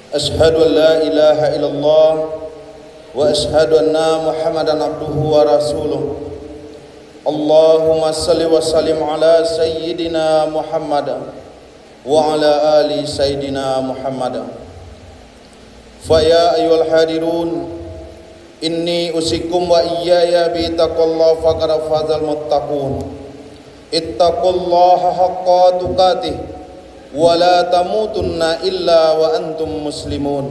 أشهد أن لا إله إلا الله وأشهد أن محمدا عبده ورسوله اللهم صل وسلم على سيدنا محمد وعلى آل سيدنا محمد. فيا أيها الحاضرون إني أوصيكم وإياي بتقوى الله فقد فاز المتقون. اتقوا الله حق تقاته ولا تموتن إلا وأنتم مسلمون.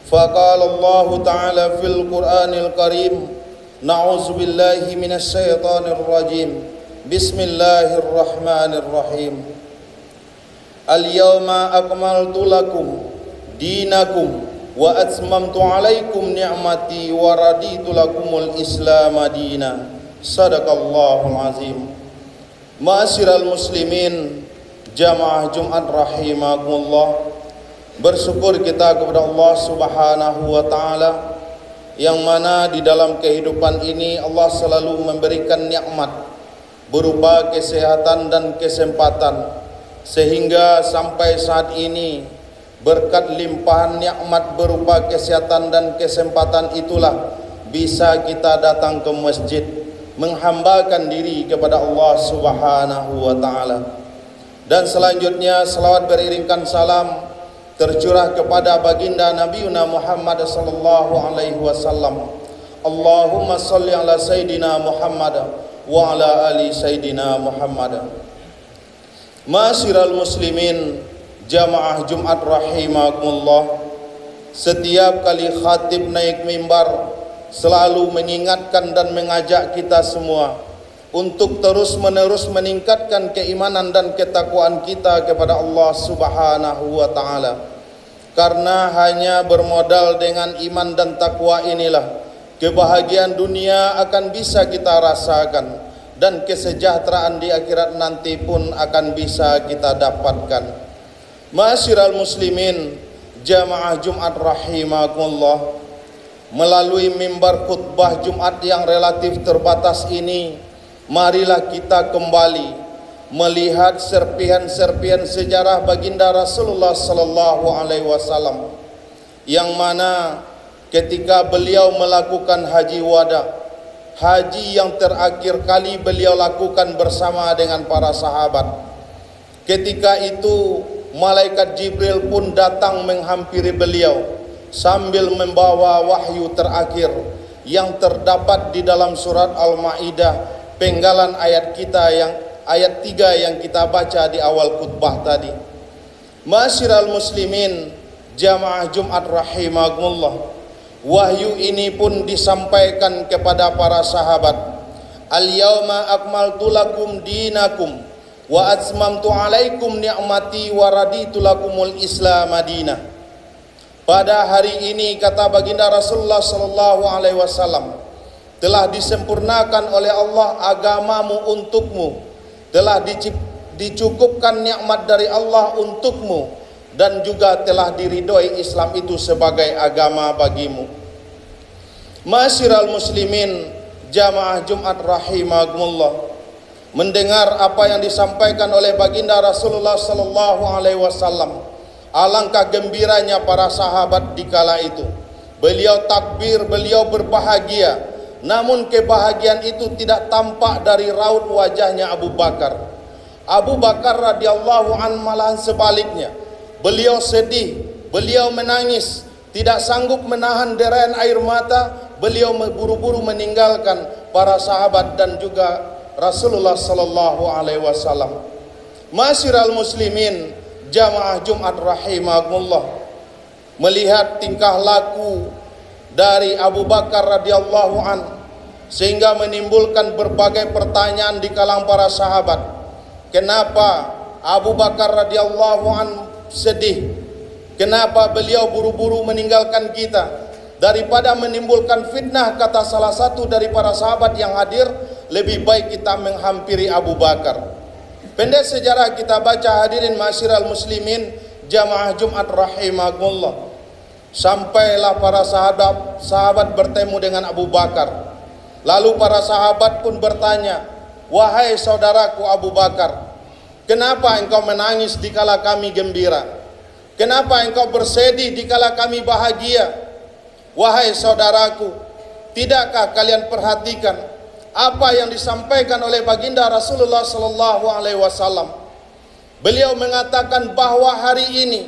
فقال الله تعالى في القرآن الكريم نعوذ بالله من الشيطان الرجيم بسم الله الرحمن الرحيم. اليوم أكملت لكم دينكم وأتممت عليكم نعمتي ورضيت لكم الإسلام دينا. صدق الله العظيم. Ma'asyiral muslimin, jamaah Jumat rahimakumullah. Bersyukur kita kepada Allah Subhanahu wa taala yang mana di dalam kehidupan ini Allah selalu memberikan nikmat berupa kesehatan dan kesempatan, sehingga sampai saat ini berkat limpahan nikmat berupa kesehatan dan kesempatan itulah bisa kita datang ke masjid menghambakan diri kepada Allah Subhanahu wa taala. Dan selanjutnya selawat beriringkan salam tercurah kepada baginda Nabiuna Muhammad sallallahu alaihi wasallam. Allahumma shalli ala sayidina Muhammad wa ala ali sayidina Muhammad. Ma'asyiral muslimin, jamaah Jumat rahimakumullah. Setiap kali khatib naik mimbar selalu mengingatkan dan mengajak kita semua untuk terus-menerus meningkatkan keimanan dan ketakwaan kita kepada Allah Subhanahu wa taala. Karena hanya bermodal dengan iman dan takwa inilah kebahagiaan dunia akan bisa kita rasakan dan kesejahteraan di akhirat nanti pun akan bisa kita dapatkan. Ma'asyiral muslimin, jamaah Jumat rahimakumullah. Melalui mimbar khutbah Jumat yang relatif terbatas ini, marilah kita kembali melihat serpihan-serpihan sejarah baginda Rasulullah sallallahu alaihi wasallam, yang mana ketika beliau melakukan haji wada, haji yang terakhir kali beliau lakukan bersama dengan para sahabat. Ketika itu malaikat Jibril pun datang menghampiri beliau sambil membawa wahyu terakhir yang terdapat di dalam surat Al-Maidah, penggalan ayat kita yang ayat 3 yang kita baca di awal khutbah tadi. Ma'asyiral muslimin, jamaah Jumat rahimakumullah. Wahyu ini pun disampaikan kepada para sahabat. Al-yauma akmaltu lakum dinakum wa atmamtu alaikum ni'mati wa raditu lakumul Islam madinah. Pada hari ini, kata baginda Rasulullah sallallahu alaihi wasallam, telah disempurnakan oleh Allah agamamu untukmu, telah dicukupkan nikmat dari Allah untukmu, dan juga telah diridhoi Islam itu sebagai agama bagimu. Ma'asyiral muslimin, jamaah Jumat rahimakumullah. Mendengar apa yang disampaikan oleh baginda Rasulullah sallallahu alaihi wasallam, alangkah gembiranya para sahabat di kala itu. Beliau takbir, beliau berbahagia. Namun kebahagiaan itu tidak tampak dari raut wajahnya Abu Bakar. Abu Bakar radhiyallahu an malahan sebaliknya. Beliau sedih, beliau menangis, tidak sanggup menahan derayan air mata. Beliau buru-buru meninggalkan para sahabat dan juga Rasulullah sallallahu alaihi wasallam. Ma'asyiral muslimin, jamaah Jumat rahimakumullah, melihat tingkah laku dari Abu Bakar radhiyallahu an sehingga menimbulkan berbagai pertanyaan di kalangan para sahabat. Kenapa Abu Bakar radhiyallahu an sedih? Kenapa beliau buru-buru meninggalkan kita? Daripada menimbulkan fitnah, kata salah satu dari para sahabat yang hadir, lebih baik kita menghampiri Abu Bakar. Pendek sejarah kita baca, hadirin ma'asyiral muslimin, jamaah Jumat rahimakumullah. Sampailah para sahabat bertemu dengan Abu Bakar. Lalu para sahabat pun bertanya, "Wahai saudaraku Abu Bakar, kenapa engkau menangis dikala kami gembira?" Kenapa engkau bersedih dikala kami bahagia? Wahai saudaraku, tidakkah kalian perhatikan apa yang disampaikan oleh baginda Rasulullah sallallahu alaihi wasallam? Beliau mengatakan bahwa hari ini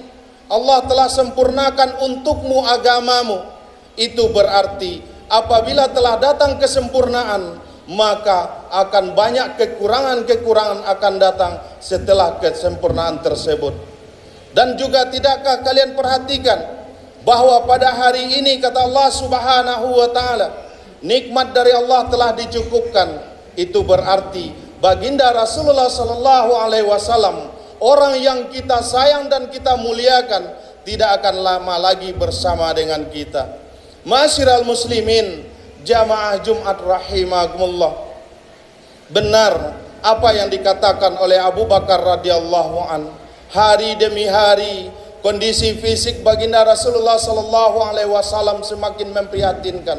Allah telah sempurnakan untukmu agamamu. Itu berarti apabila telah datang kesempurnaan, maka akan banyak kekurangan-kekurangan akan datang setelah kesempurnaan tersebut. Dan juga tidakkah kalian perhatikan bahwa pada hari ini kata Allah Subhanahu wa taala, nikmat dari Allah telah dicukupkan. Itu berarti baginda Rasulullah sallallahu alaihi wasallam, orang yang kita sayang dan kita muliakan, tidak akan lama lagi bersama dengan kita. Masyiral muslimin, jamaah Jumat rahimakumullah. Benar apa yang dikatakan oleh Abu Bakar radhiyallahu an. Hari demi hari kondisi fisik baginda Rasulullah sallallahu alaihi wasallam semakin memprihatinkan.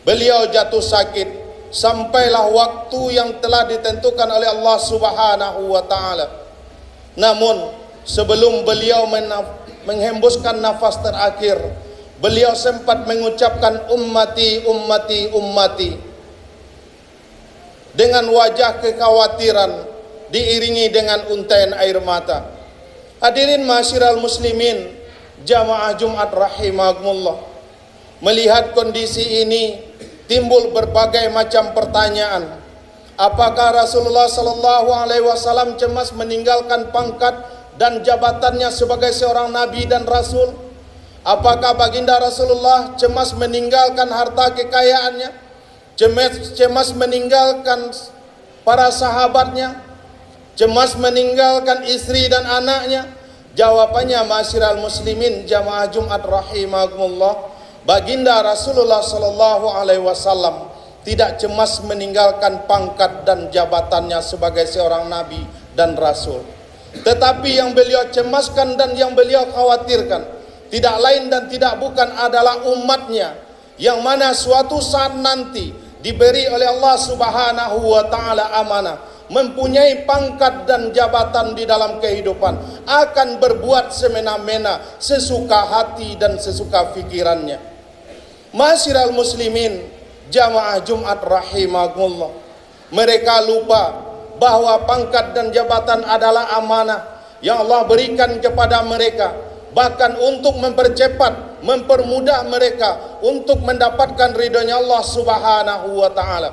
Beliau jatuh sakit sampailah waktu yang telah ditentukan oleh Allah Subhanahu wa taala. Namun sebelum beliau menghembuskan nafas terakhir, beliau sempat mengucapkan ummati ummati ummati dengan wajah kekhawatiran diiringi dengan untaian air mata. Hadirin masyiral muslimin, jamaah Jumat rahimakumullah. Melihat kondisi ini timbul berbagai macam pertanyaan. Apakah Rasulullah sallallahu alaihi wasallam cemas meninggalkan pangkat dan jabatannya sebagai seorang nabi dan rasul? Apakah baginda Rasulullah cemas meninggalkan harta kekayaannya? Cemas meninggalkan para sahabatnya? Cemas meninggalkan istri dan anaknya? Jawabannya masyiral muslimin, jamaah Jumat rahimakumullah, baginda Rasulullah sallallahu alaihi wasallam tidak cemas meninggalkan pangkat dan jabatannya sebagai seorang nabi dan rasul. Tetapi yang beliau cemaskan dan yang beliau khawatirkan tidak lain dan tidak bukan adalah umatnya, yang mana suatu saat nanti diberi oleh Allah Subhanahu wa taala amanah, mempunyai pangkat dan jabatan di dalam kehidupan, akan berbuat semena-mena, sesuka hati dan sesuka fikirannya. Masyiral muslimin, jamaah Jumat rahimakumullah, mereka lupa bahwa pangkat dan jabatan adalah amanah yang Allah berikan kepada mereka, bahkan untuk mempercepat, mempermudah mereka untuk mendapatkan ridhonya Allah Subhanahu wa taala.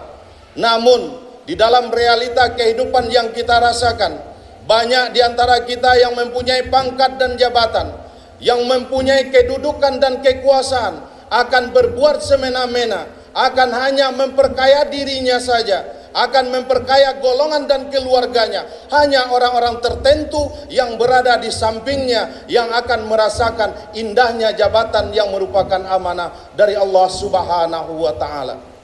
Namun di dalam realita kehidupan yang kita rasakan, banyak di antara kita yang mempunyai pangkat dan jabatan, yang mempunyai kedudukan dan kekuasaan, akan berbuat semena-mena, akan hanya memperkaya dirinya saja, akan memperkaya golongan dan keluarganya. Hanya orang-orang tertentu yang berada di sampingnya yang akan merasakan indahnya jabatan yang merupakan amanah dari Allah Subhanahu wa taala.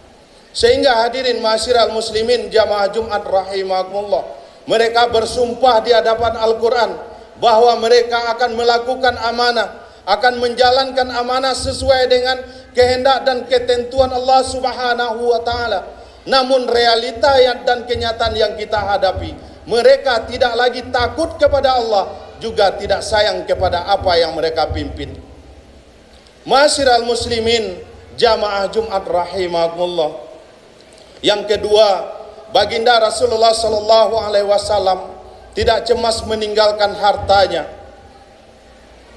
Sehingga hadirin masyiral muslimin, jamaah Jumat rahimakumullah, mereka bersumpah di hadapan Al-Quran bahwa mereka akan melakukan amanah, akan menjalankan amanah sesuai dengan kehendak dan ketentuan Allah Subhanahu wa taala. Namun realita dan kenyataan yang kita hadapi, mereka tidak lagi takut kepada Allah, juga tidak sayang kepada apa yang mereka pimpin. Masyiral muslimin, jamaah Jumat rahimakumullah. Yang kedua, baginda Rasulullah sallallahu alaihi wasallam tidak cemas meninggalkan hartanya.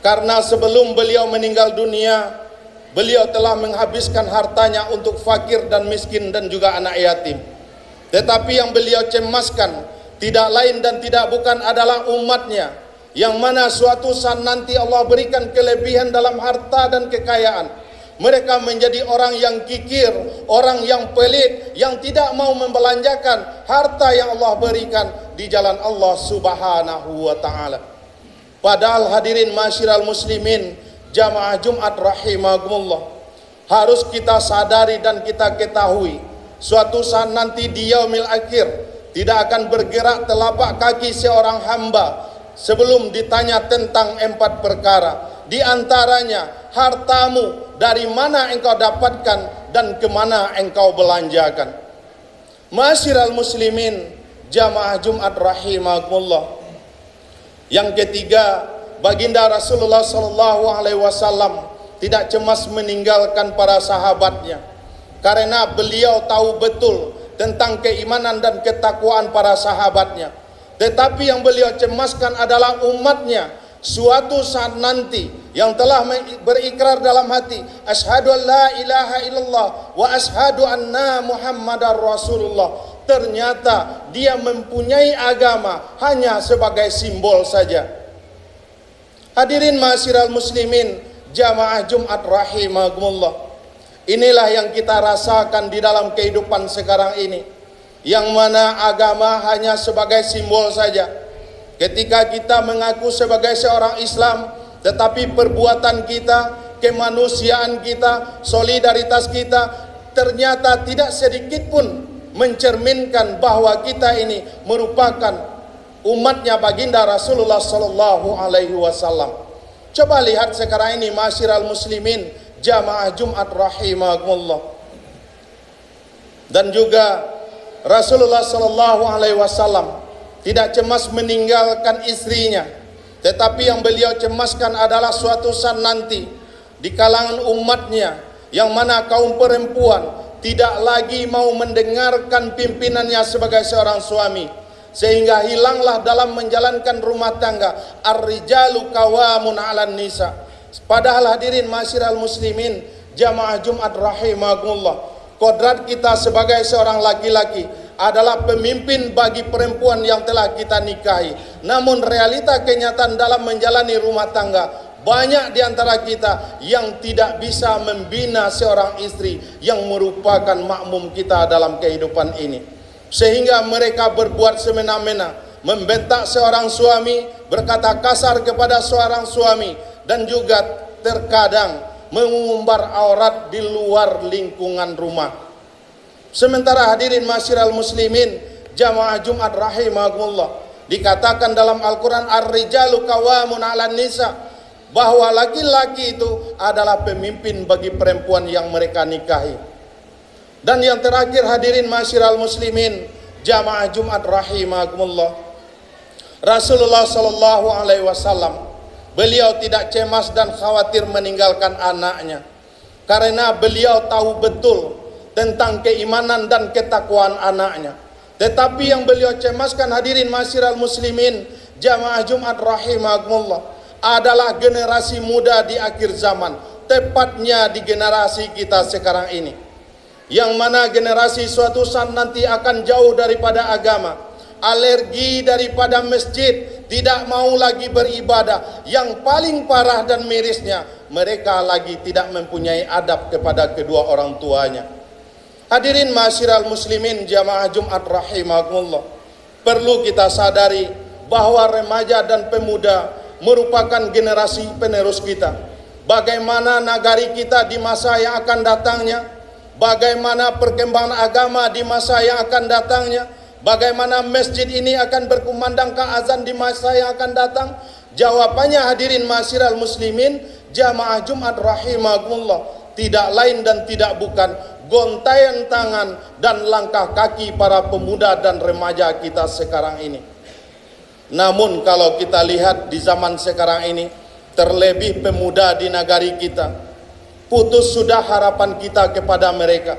Karena sebelum beliau meninggal dunia, beliau telah menghabiskan hartanya untuk fakir dan miskin dan juga anak yatim. Tetapi yang beliau cemaskan tidak lain dan tidak bukan adalah umatnya, yang mana suatu saat nanti Allah berikan kelebihan dalam harta dan kekayaan. Mereka menjadi orang yang kikir, orang yang pelit, yang tidak mau membelanjakan harta yang Allah berikan di jalan Allah Subhanahu wa taala. Padahal hadirin masyiral muslimin, jamaah Jumat rahimakumullah, harus kita sadari dan kita ketahui, suatu saat nanti di yaumil akhir tidak akan bergerak telapak kaki seorang hamba sebelum ditanya tentang 4 perkara. Di antaranya, hartamu dari mana engkau dapatkan dan kemana engkau belanjakan. Masyiral muslimin, jamaah Jumat rahimakumullah. Yang ketiga, baginda Rasulullah sallallahu alaihi wasallam tidak cemas meninggalkan para sahabatnya, karena beliau tahu betul tentang keimanan dan ketakwaan para sahabatnya. Tetapi yang beliau cemaskan adalah umatnya suatu saat nanti yang telah berikrar dalam hati, asyhadu an la ilaha illallah wa asyhadu anna muhammadar rasulullah, ternyata dia mempunyai agama hanya sebagai simbol saja. Hadirin ma'asyiral muslimin, jamaah Jumat rahimakumullah, inilah yang kita rasakan di dalam kehidupan sekarang ini, yang mana agama hanya sebagai simbol saja. Ketika kita mengaku sebagai seorang Islam, tetapi perbuatan kita, kemanusiaan kita, solidaritas kita ternyata tidak sedikit pun mencerminkan bahwa kita ini merupakan umatnya baginda Rasulullah sallallahu alaihi wasallam. Coba lihat sekarang ini ma'asyiral muslimin, jamaah Jumat rahimakumullah. Dan juga Rasulullah sallallahu alaihi wasallam tidak cemas meninggalkan istrinya, tetapi yang beliau cemaskan adalah suatu saat nanti di kalangan umatnya, yang mana kaum perempuan tidak lagi mau mendengarkan pimpinannya sebagai seorang suami, sehingga hilanglah dalam menjalankan rumah tangga. Ar-rijalu qawamun 'alan nisa. Padahal hadirin ma'asyiral muslimin, jamaah Jumat rahimakumullah, kodrat kita sebagai seorang laki-laki adalah pemimpin bagi perempuan yang telah kita nikahi. Namun realita kenyataan dalam menjalani rumah tangga, banyak di antara kita yang tidak bisa membina seorang istri yang merupakan makmum kita dalam kehidupan ini, sehingga mereka berbuat semena-mena, membentak seorang suami, berkata kasar kepada seorang suami, dan juga terkadang mengumbar aurat di luar lingkungan rumah. Sementara hadirin ma'asyiral muslimin, jamaah Jumat rahimakumullah, dikatakan dalam Al-Quran, ar-rijalu qawamun 'alan nisa, bahwa laki-laki itu adalah pemimpin bagi perempuan yang mereka nikahi. Dan yang terakhir hadirin ma'asyiral muslimin, jamaah Jumat rahimakumullah, Rasulullah sallallahu alaihi wasallam, beliau tidak cemas dan khawatir meninggalkan anaknya, karena beliau tahu betul tentang keimanan dan ketakwaan anaknya. Tetapi yang beliau cemaskan hadirin ma'asyiral muslimin, jamaah Jumat rahimakumullah, adalah generasi muda di akhir zaman, tepatnya di generasi kita sekarang ini, yang mana generasi suatu saat nanti akan jauh daripada agama, alergi daripada masjid, tidak mau lagi beribadah. Yang paling parah dan mirisnya, mereka lagi tidak mempunyai adab kepada kedua orang tuanya. Hadirin ma'asyiral muslimin, jamaah Jumat rahimakumullah, perlu kita sadari bahwa remaja dan pemuda merupakan generasi penerus kita. Bagaimana nagari kita di masa yang akan datangnya, bagaimana perkembangan agama di masa yang akan datangnya, bagaimana masjid ini akan berkumandangkan azan di masa yang akan datang. Jawabannya hadirin ma'asyiral muslimin, jamaah Jumat rahimakumullah, tidak lain dan tidak bukan gontaian tangan dan langkah kaki para pemuda dan remaja kita sekarang ini. Namun kalau kita lihat di zaman sekarang ini, terlebih pemuda di negari kita, putus sudah harapan kita kepada mereka.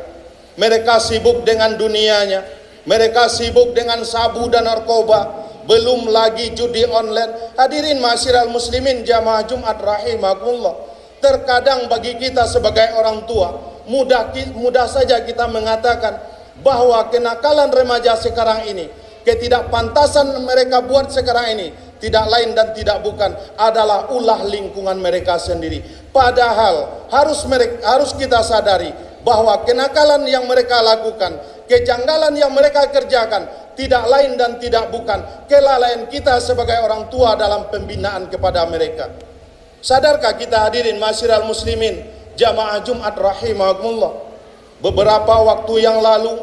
Mereka sibuk dengan dunianya, mereka sibuk dengan sabu dan narkoba, belum lagi judi online. Hadirin ma'asyiral muslimin, jamaah Jumat rahimakumullah, terkadang bagi kita sebagai orang tua, mudah saja kita mengatakan bahwa kenakalan remaja sekarang ini, ketidakpantasan mereka buat sekarang ini, tidak lain dan tidak bukan adalah ulah lingkungan mereka sendiri. Padahal harus kita sadari bahwa kenakalan yang mereka lakukan, kejanggalan yang mereka kerjakan, tidak lain dan tidak bukan kelalaian kita sebagai orang tua dalam pembinaan kepada mereka. Sadarkah kita hadirin ma'asyiral muslimin, jamaah Jumat rahimakumullah, beberapa waktu yang lalu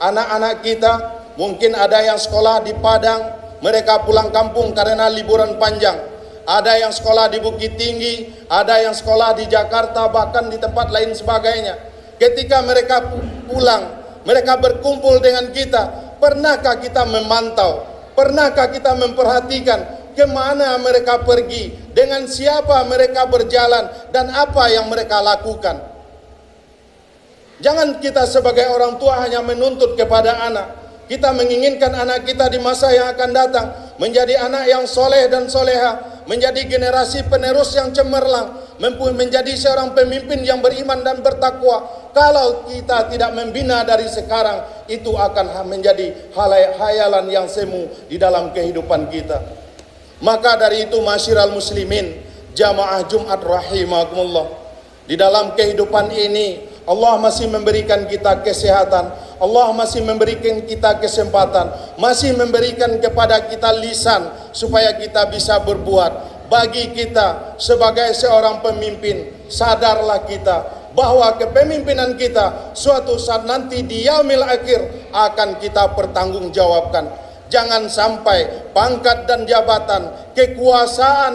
anak-anak kita, mungkin ada yang sekolah di Padang, mereka pulang kampung karena liburan panjang. Ada yang sekolah di Bukit Tinggi, ada yang sekolah di Jakarta, bahkan di tempat lain sebagainya. Ketika mereka pulang, mereka berkumpul dengan kita. Pernahkah kita memantau? Pernahkah kita memperhatikan kemana mereka pergi, dengan siapa mereka berjalan, dan apa yang mereka lakukan. Jangan kita sebagai orang tua hanya menuntut kepada anak. Kita menginginkan anak kita di masa yang akan datang menjadi anak yang soleh dan soleha, menjadi generasi penerus yang cemerlang, menjadi seorang pemimpin yang beriman dan bertakwa. Kalau kita tidak membina dari sekarang, itu akan menjadi hayalan yang semu di dalam kehidupan kita. Maka dari itu, masyiral muslimin, jamaah Jumat rahimakumullah, di dalam kehidupan ini Allah masih memberikan kita kesehatan, Allah masih memberikan kita kesempatan, masih memberikan kepada kita lisan supaya kita bisa berbuat. Bagi kita sebagai seorang pemimpin, sadarlah kita bahwa kepemimpinan kita suatu saat nanti di yaumil akhir akan kita pertanggungjawabkan. Jangan sampai pangkat dan jabatan, kekuasaan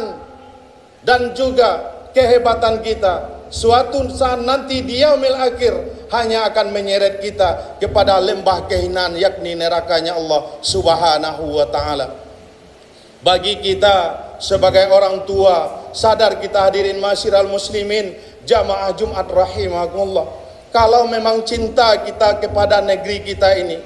dan juga kehebatan kita suatu saat nanti di yaumil akhir hanya akan menyeret kita kepada lembah kehinaan, yakni nerakanya Allah Subhanahu wa ta'ala. Bagi kita sebagai orang tua, sadar kita hadirin masyiral muslimin, jamaah Jumat rahimakumullah, kalau memang cinta kita kepada negeri kita ini,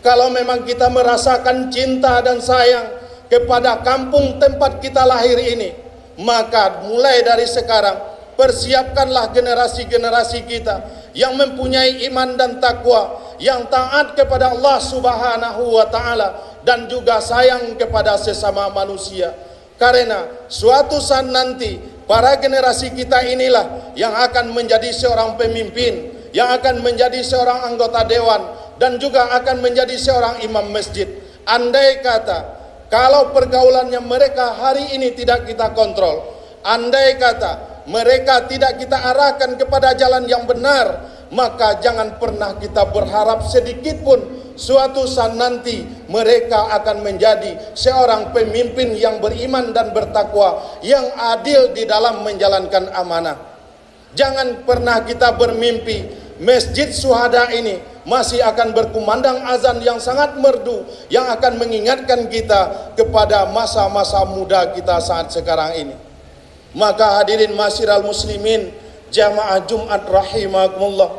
kalau memang kita merasakan cinta dan sayang kepada kampung tempat kita lahir ini, maka mulai dari sekarang persiapkanlah generasi-generasi kita yang mempunyai iman dan takwa, yang taat kepada Allah Subhanahu wa ta'ala, dan juga sayang kepada sesama manusia. Karena suatu saat nanti para generasi kita inilah yang akan menjadi seorang pemimpin, yang akan menjadi seorang anggota dewan, dan juga akan menjadi seorang imam masjid. Andai kata kalau pergaulannya mereka hari ini tidak kita kontrol, andai kata mereka tidak kita arahkan kepada jalan yang benar, maka jangan pernah kita berharap sedikit pun suatu saat nanti mereka akan menjadi seorang pemimpin yang beriman dan bertakwa, yang adil di dalam menjalankan amanah. Jangan pernah kita bermimpi Masjid Syuhada ini masih akan berkumandang azan yang sangat merdu, yang akan mengingatkan kita kepada masa-masa muda kita saat sekarang ini. Maka hadirin masyiral muslimin, jamaah Jumat rahimakumullah,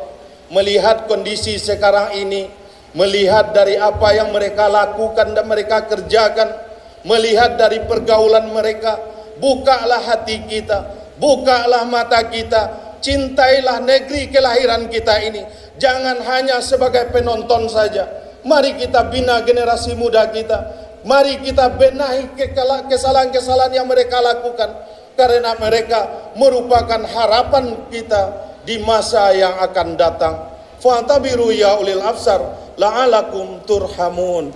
melihat kondisi sekarang ini, melihat dari apa yang mereka lakukan dan mereka kerjakan, melihat dari pergaulan mereka, bukalah hati kita, bukalah mata kita, cintailah negeri kelahiran kita ini. Jangan hanya sebagai penonton saja. Mari kita bina generasi muda kita, mari kita benahi kesalahan-kesalahan yang mereka lakukan, karena mereka merupakan harapan kita di masa yang akan datang. Fa'tabiru ya ulil absar la'alakum turhamun.